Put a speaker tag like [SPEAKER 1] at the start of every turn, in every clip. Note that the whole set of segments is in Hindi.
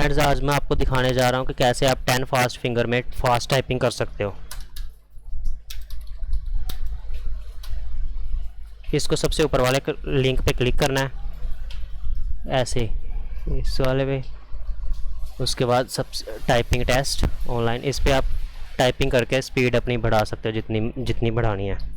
[SPEAKER 1] फ्रेंड्स, आज मैं आपको दिखाने जा रहा हूँ कि कैसे आप 10 फास्ट फिंगर में फास्ट टाइपिंग कर सकते हो। इसको सबसे ऊपर वाले लिंक पे क्लिक करना है, ऐसे इस वाले पे। उसके बाद सब टाइपिंग टेस्ट ऑनलाइन, इस पे आप टाइपिंग करके स्पीड अपनी बढ़ा सकते हो जितनी जितनी बढ़ानी है।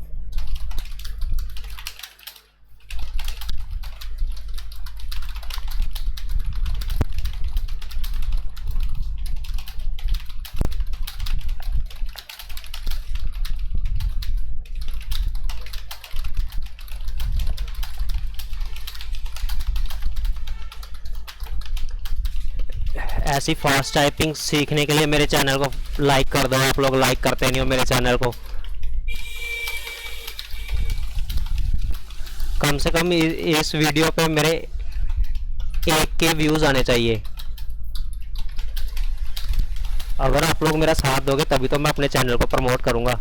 [SPEAKER 1] ऐसी फास्ट टाइपिंग सीखने के लिए मेरे चैनल को लाइक कर दो। आप लोग लाइक करते नहीं हो मेरे चैनल को। कम से कम इस वीडियो पे मेरे 1K व्यूज़ आने चाहिए। अगर आप लोग मेरा साथ दोगे तभी तो मैं अपने चैनल को प्रमोट करूँगा।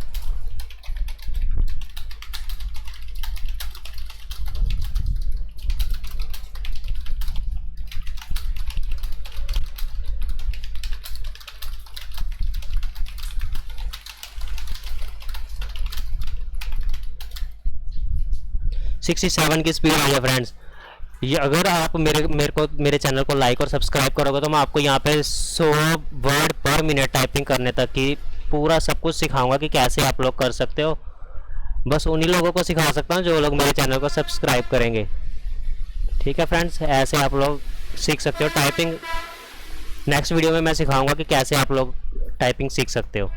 [SPEAKER 1] सिक्सटी 67 की स्पीड आई है फ्रेंड्स। ये अगर आप मेरे चैनल को लाइक और सब्सक्राइब करोगे तो मैं आपको यहाँ पे 100 वर्ड पर मिनट टाइपिंग करने तक की पूरा सब कुछ सिखाऊंगा कि कैसे आप लोग कर सकते हो। बस उन्हीं लोगों को सिखा सकता हूँ जो लोग मेरे चैनल को सब्सक्राइब करेंगे। ठीक है फ्रेंड्स, ऐसे आप लोग सीख सकते हो टाइपिंग। नेक्स्ट वीडियो में मैं सिखाऊंगा कि कैसे आप लोग टाइपिंग सीख सकते हो।